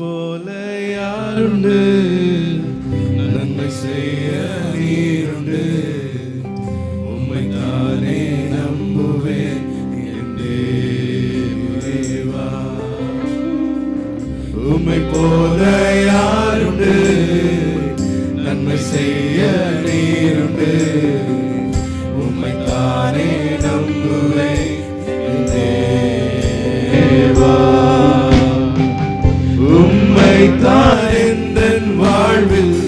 போல யாருண்டு, நன்மை செய்ய நீருண்டு. உம்மை தானே நம்புவேன் என் தேவா. உம்மை போல யாருண்டு, நன்மை செய்ய நீருண்டு. உம்மை தானே நம்புவேன் என் தேவா. உம்மை தான் எந்தன் வாழ்வில்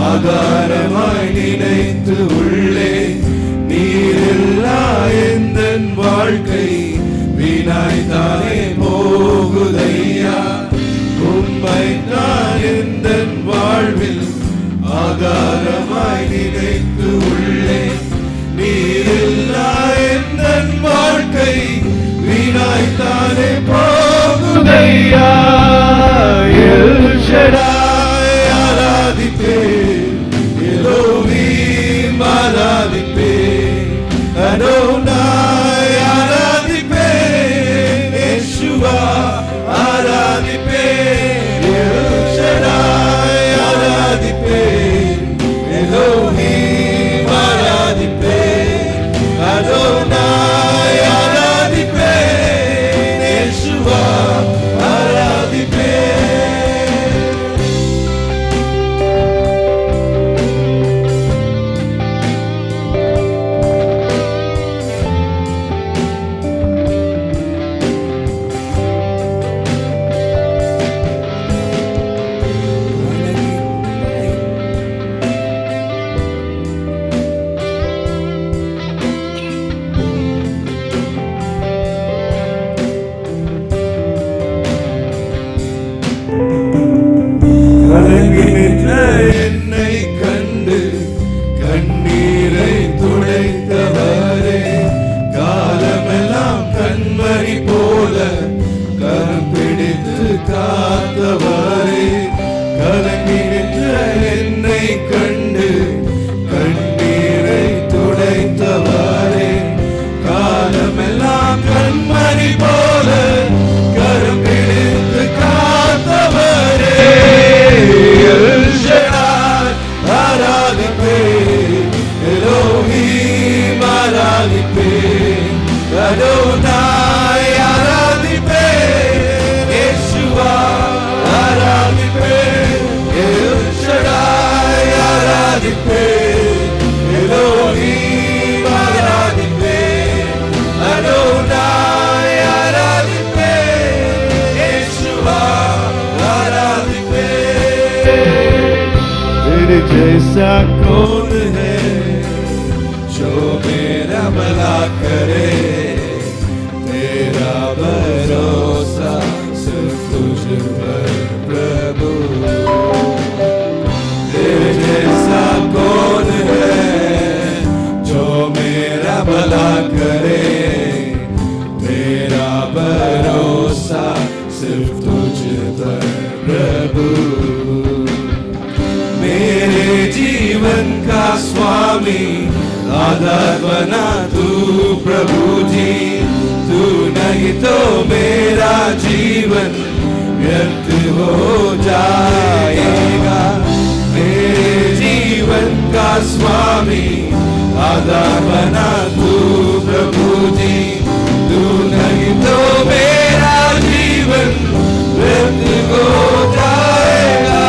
ஆதாரமாய் நினைத்து உள்ளே. நீரில்லா எந்தன் வாழ்க்கை வீணாய் தானே போகுதையா. உம்மை தான் எந்தன் வாழ்வில் ஆதாரமாய் நினைத்து உள்ளே. நீரில்லா எந்தன் வாழ்க்கை வீணாய் தானே போகுதையா. எல் ஷடாய் ஆராதிப்பேன், எலோஹீம் ஆராதிப்பேன், அடோனாய் ஆராதிப்பேன், யெஷுவா ஆராதிப்பேன். எல் ஷடாய் ஆராதிப்பேன், எலோஹீம் ஆராதிப்பேன், அடோனாய் ஆராதிப்பேன், யெஷுவா ஆராதிப்பேன். கலங்கி நின்ற என்னை கண்டு கண்ணீரை துடைத்தவரே. காலமெல்லாம் கண்மணி போல கரம் பிடித்து காத்தவரே. கலங்கி நின்ற என்னை கண்டு கண்ணீரை துடைத்தவரே. காலமெல்லாம் கண்மணி போல கரம் பிடித்து காத்தவரே. எல் ஷடாய் ஆராதிப்பேன், எலோஹீம் ஆராதிப்பேன், அடோனாய் ஆராதிப்பேன், யெஷுவா ஆராதிப்பேன். எல் ஷடாய் ஆராதிப்பேன், எலோஹீம் ஆராதிப்பேன், அடோனாய் ஆராதிப்பேன், யெஷுவா ஆராதிப்பேன். तेरे जैसा कौन है जो मेरा भला करे. तेरा भरोसा सिर्फ तुझ पर प्रभु. तेरे जैसा कौन है जो मेरा भला करे. तेरा भरोसा सिर्फ तुझ पर प्रभु. मेरे जीवन का स्वामी आधार बना तू प्रभु जी. तू नहीं तो मेरा जीवन व्यर्थ हो जाएगा. मेरे जीवन का स्वामी आधार बना तू प्रभु जी. तू नहीं तो मेरा जीवन व्यर्थ हो जाएगा.